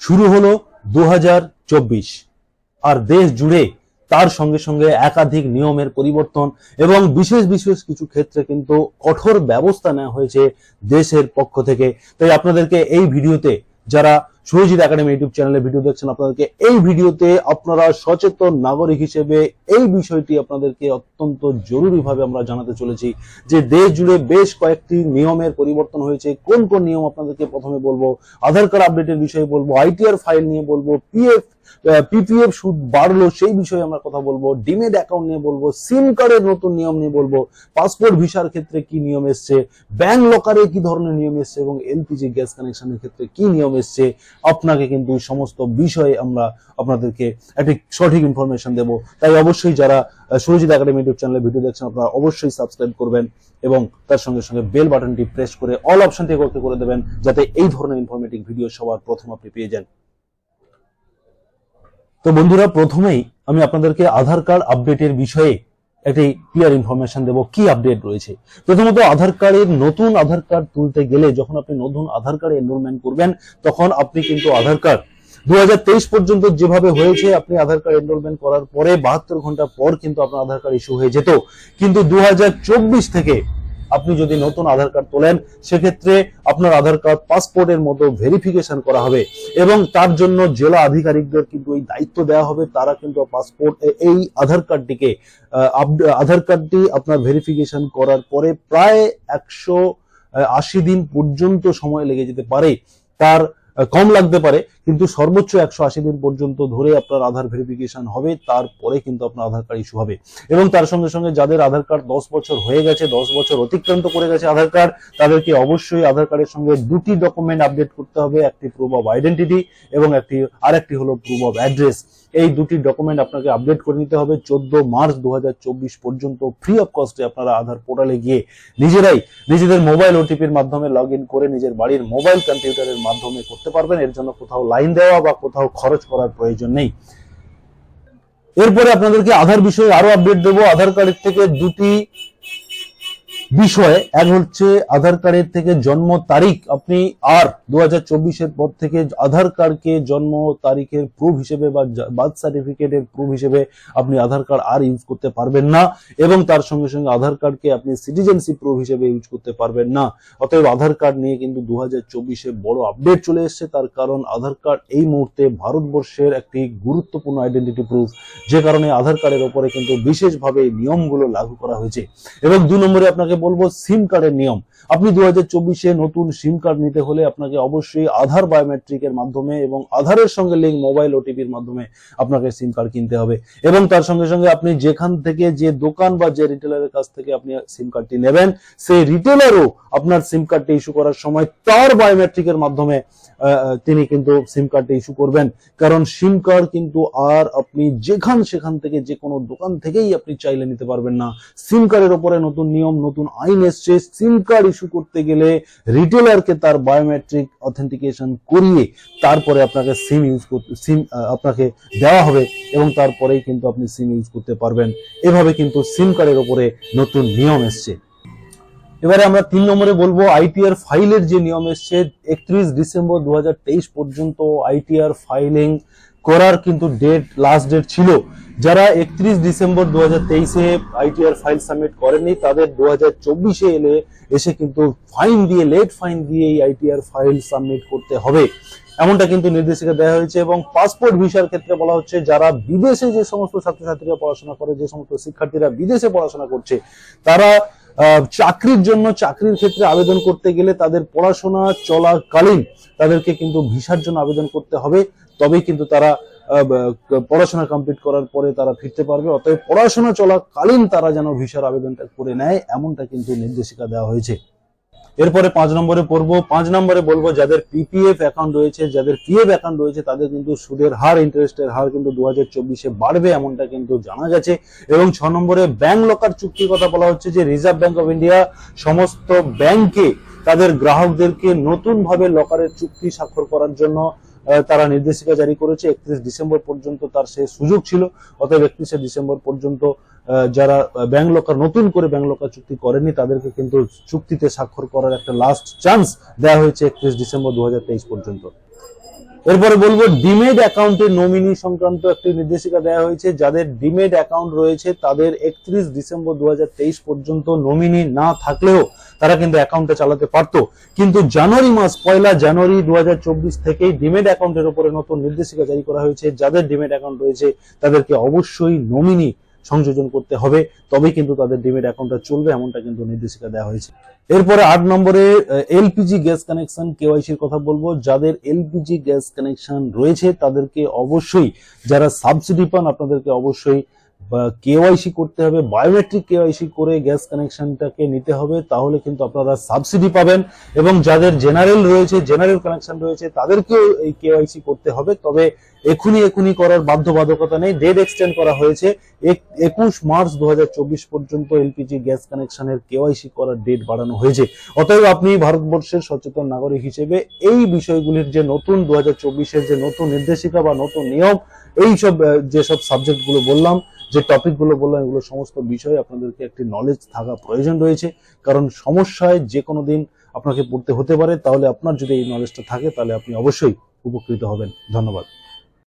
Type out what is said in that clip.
শুরু হলো 2024 আর দেশ জুড়ে তার সঙ্গে সঙ্গে একাধিক নিয়মের পরিবর্তন এবং বিশেষ বিশেষ কিছু ক্ষেত্রে কিন্তু কঠোর ব্যবস্থা নেওয়া হয়েছে দেশের পক্ষ থেকে। তাই আপনাদেরকে এই ভিডিওতে, যারা সুরজিৎ একাডেমি ইউটিউব চ্যানেলে ভিডিও দেখছেন, আপনাদেরকে এই ভিডিওতে আপনারা সচেতন নাগরিক হিসেবে এই বিষয়টি আপনাদেরকে অত্যন্ত জরুরিভাবে আমরা জানাতে চলেছি যে দেশ জুড়ে বেশ কয়েকটি নিয়মের পরিবর্তন হয়েছে। কোন কোন নিয়ম আপনাদেরকে প্রথমে বলবো, আধার কার্ড আপডেটের বিষয়ে বলবো, আইটিআর ফাইল নিয়ে বলবো, পিপিএফ সুদ বাড়লো সেই বিষয়ে আমরা কথা বলবো, ডিমেট অ্যাকাউন্ট নিয়ে বলবো, সিম কার্ডের নতুন নিয়ম নিয়ে বলবো, পাসপোর্ট ভিসার ক্ষেত্রে কি নিয়ম এসছে, ব্যাংক লকারে কি ধরনের নিয়ম এসছে এবং এলপিজি গ্যাস কানেকশনের ক্ষেত্রে কি নিয়ম এসছে। আপনাকে কিন্তু সমস্ত বিষয়ে আমরা আপনাদেরকে একটি সঠিক ইনফরমেশন দেব। তাই অবশ্যই যারা সুরজিৎ একাডেমি ইউটিউব চ্যানেলে ভিডিও দেখছেন আপনারা অবশ্যই সাবস্ক্রাইব করবেন এবং তার সঙ্গে সঙ্গে বেল বাটনটি প্রেস করে অল অপশনটি করে দেবেন, যাতে এই ধরনের ইনফরমেটিভ ভিডিও সবার প্রথম আপনি পেয়ে যান। তো বন্ধুরা, প্রথমেই আমি আপনাদেরকে আধার কার্ড আপডেটের বিষয়ে একটি ক্লিয়ার ইনফরমেশন দেব। কি আপডেট রয়েছে? প্রথমত, আধার কার্ডের নতুন আধার কার্ড তুলতে গেলে যখন আপনি নতুন আধার কার্ডে এনরোলমেন্ট করবেন তখন আপনি কিন্তু আধার কার্ড 2023 পর্যন্ত যেভাবে হয়েছে, আপনি আধার কার্ড এনরোলমেন্ট করার পরে 72 ঘন্টা পর কিন্তু আপনার আধার কার্ড ইস্যু হয়ে যেত। কিন্তু 2024 থেকে আপনি যদি নতুন আধার কার্ড তোলেন সেক্ষেত্রে আপনার আধার কার্ড পাসপোর্টের মতো ভেরিফিকেশন করা হবে এবং তার জন্য জেলা আধিকারিকদের কিন্তু এই দায়িত্ব দেওয়া হবে। তারা কিন্তু পাসপোর্ট এই আধার কার্ডটি আপনার ভেরিফিকেশন করার পরে প্রায় 180 দিন পর্যন্ত সময় লেগে যেতে পারে, তার কম লাগতে পারে, কিন্তু সর্বোচ্চ 180 দিন পর্যন্ত ধরে আপনার আধার ভেরিফিকেশন হবে, তারপরে কিন্তু আপনার আধার কার্ড ইস্যু হবে। এবং তার সঙ্গে সঙ্গে যাদের আধার কার্ড 10 বছর হয়ে গেছে, 10 বছর অতিক্রান্ত করে গেছে আধার কার্ড, তাদেরকে অবশ্যই আধার কার্ডের সঙ্গে দুটি ডকুমেন্ট আপডেট করতে হবে, একটি প্রুফ অফ আইডেন্টিটি এবং আরেকটি হলো প্রুফ অফ অ্যাড্রেস। এই দুটি ডকুমেন্ট আপনাকে আপডেট করে নিতে হবে। 14 মার্চ 2024 পর্যন্ত ফ্রি অফ কস্টে আপনারা আধার পোর্টালে গিয়ে নিজেরাই নিজেদের মোবাইল ওটিপির মাধ্যমে লগ ইন করে নিজের বাড়ির মোবাইল কম্পিউটারের মাধ্যমে করতে পারবেন। এর জন্য কোথাও লাইন দেওয়া বা কোথাও খরচ করার প্রয়োজন নেই। এরপরে আপনাদেরকে আধার বিষয়ে আরো আপডেট দেবো। আধার কার্ডের থেকে দুটি বিষয়, এক হচ্ছে আধার কার্ডের থেকে জন্ম তারিখ। আপনি আর 2024 পর থেকে আধার কার্ডকে জন্ম তারিখের প্রুফ হিসেবে বা বার্থ সার্টিফিকেটের প্রুফ হিসেবে আপনি আধার কার্ড আর ইউজ করতে পারবেন না এবং তার সঙ্গে সঙ্গে আধার কার্ডকে আপনি সিটিজেনশিপ প্রুফ হিসেবে ইউজ করতে পারবেন না। অতএব আধার কার্ড নিয়ে কিন্তু 2024 বড় আপডেট চলে এসেছে। তার কারণ আধার কার্ড এই মুহূর্তে ভারতবর্ষের একটি গুরুত্বপূর্ণ আইডেন্টিটি প্রুফ, যে কারণে আধার কার্ডের উপরে কিন্তু বিশেষভাবে নিয়মগুলো লাগু করা হয়েছে। এবং 2 নম্বরে আপনাকে বলবো সিম কার্ডের নিয়ম। আপনি 2024 নতুন সিম কার্ড নিতে হলে আপনাকে অবশ্যই আধার বায়োমেট্রিকের মাধ্যমে এবং আধারের সঙ্গে লিঙ্ক মোবাইল ওটিপির মাধ্যমে আপনাকে সিম কার্ড কিনতে হবে এবং তার সঙ্গে সঙ্গে আপনি যেখান থেকে, যে দোকান বা যে রিটেলারের কাছ থেকে আপনি সিম কার্ডটি নেবেন, সেই রিটেলারও আপনার সিম কার্ডটি ইস্যু করার সময় তার বায়োমেট্রিকের মাধ্যমে তিনি কিন্তু সিম কার্ডটি ইস্যু করবেন। কারণ সিম কার্ড কিন্তু আর আপনি সেখান থেকে যে কোনো দোকান থেকেই আপনি চাইলে নিতে পারবেন না। সিম কার্ডের উপরে নতুন নিয়ম, নতুন আইন এসছে। সিম কার্ড ইস্যু করতে গেলে রিটেলারকে তার বায়োমেট্রিক অথেন্টিকেশন করিয়ে তারপরে আপনাকে সিম আপনাকে দেওয়া হবে এবং তারপরেই কিন্তু আপনি সিম ইউজ করতে পারবেন। এভাবে কিন্তু সিম কার্ডের উপরে নতুন নিয়ম এসছে। এবারে আমরা 3 নম্বরে বলবো আইটিআর ফাইলের যে নিয়ম এসছে। 31 ডিসেম্বর 2023 পর্যন্ত আইটিআর ফাইলিং করার কিন্তু লাস্ট ডেট ছিল। যারা 31 ডিসেম্বর 2023 আইটিআর ফাইল সাবমিট করেননি তাদের 2024 এসে কিন্তু লেট ফাইন দিয়ে এই আইটিআর ফাইল সাবমিট করতে হবে, এমনটা কিন্তু নির্দেশিকা দেওয়া হয়েছে। এবং পাসপোর্ট ভিসার ক্ষেত্রে বলা হচ্ছে, যারা বিদেশে যে সমস্ত ছাত্রছাত্রীরা পড়াশোনা করে, যে সমস্ত শিক্ষার্থীরা বিদেশে পড়াশোনা করছে, তারা চাকরির জন্য, চাকরির ক্ষেত্রে আবেদন করতে গেলে তাদের পড়াশোনা চলাকালীন তাদেরকে কিন্তু ভিসার জন্য আবেদন করতে হবে, তবেই কিন্তু তারা পড়াশোনা কমপ্লিট করার পরে তারা ফিরতে পারবে। অতএব পড়াশোনা চলাকালীন তারা যেন ভিসার আবেদনটা করে নেয়, এমনটা কিন্তু নির্দেশিকা দেওয়া হয়েছে। এরপরে 5 নম্বরে পড়বো। 5 নম্বরে বলবো, যাদের পিপিএফ অ্যাকাউন্ট রয়েছে, যাদের পিএফ অ্যাকাউন্ট রয়েছে, তাদের কিন্তু সুদের হার, ইন্টারেস্টের হার কিন্তু 2024 বাড়বে, এমনটা কিন্তু জানা গেছে। এবং 6 নম্বরে ব্যাংক লকার চুক্তির কথা বলা হচ্ছে যে রিজার্ভ ব্যাংক অফ ইন্ডিয়া সমস্ত ব্যাংকে তাদের গ্রাহকদেরকে নতুন ভাবে লকারের চুক্তি স্বাক্ষর করার জন্য তারা নির্দেশিকা জারি করেছে। 31 ডিসেম্বর পর্যন্ত তার সেই সুযোগ ছিল। অতএব 31 ডিসেম্বর পর্যন্ত যারা ব্যাংক লকার, নতুন করে ব্যাংক লকার চুক্তি করেনি, তাদেরকে কিন্তু চুক্তিতে স্বাক্ষর করার একটা লাস্ট চান্স দেওয়া হয়েছে 31 ডিসেম্বর 2023 পর্যন্ত। এরপরে বলবো ডিমেড অ্যাকাউন্টে নমিনি সংক্রান্ত একটি নির্দেশিকা দেওয়া হয়েছে। যাদের ডিমেড অ্যাকাউন্ট রয়েছে তাদের 31 ডিসেম্বর 2023 পর্যন্ত নমিনি না থাকলেও তারা কিন্তু অ্যাকাউন্টটা চালাতে পারতো, কিন্তু জানুয়ারি মাস 1 জানুয়ারি 2024 থেকেই ডিমেড অ্যাকাউন্টের উপরে নতুন নির্দেশিকা জারি করা হয়েছে। যাদের ডিমেড অ্যাকাউন্ট রয়েছে তাদেরকে অবশ্যই নমিনি সংযোজন করতে হবে, তবেই কিন্তু তাদের ডিমেড অ্যাকাউন্টটা চলবে, এমনটা কিন্তু নির্দেশিকা দেওয়া হয়েছে। এরপরে 8 নম্বরে এলপিজি গ্যাস কানেকশন কেওয়াইসির কথা বলবো। যাদের এলপিজি গ্যাস কানেকশন রয়েছে তাদেরকে অবশ্যই, যারা সাবসিডি পান আপনাদেরকে অবশ্যই কেওয়াইসি করতে হবে, বায়োমেট্রিক কেওয়াইসি করে গ্যাস কানেকশনটাকে নিতে হবে, তাহলে কিন্তু আপনারা সাবসিডি পাবেন। এবং যাদের জেনারেল রয়েছে, জেনারেল কানেকশন রয়েছে, তাদেরকেও এই কেওয়াইসি করতে হবে, তবে এখুনি করার বাধ্যবাধকতা নেই, ডেট এক্সটেন্ড করা হয়েছে 21 মার্চ 2024 পর্যন্ত এলপিজি গ্যাস কানেকশনের কেওয়াইসি করার ডেট বাড়ানো হয়েছে। অতএব আপনি ভারতবর্ষের সচেতন নাগরিক হিসেবে এই বিষয়গুলির যে নতুন 2024-এর যে নতুন নির্দেশিকা বা নতুন নিয়ম, এইসব যেসব সাবজেক্ট গুলো বললাম, যে টপিক গুলো বললাম, এগুলো সমস্ত বিষয়ে আপনাদেরকে একটি নলেজ থাকা প্রয়োজন রয়েছে, কারণ সমস্যায় যে কোনো দিন আপনাকে পড়তে হতে পারে। তাহলে আপনার যদি এই নলেজটা থাকে তাহলে আপনি অবশ্যই উপকৃত হবেন। ধন্যবাদ।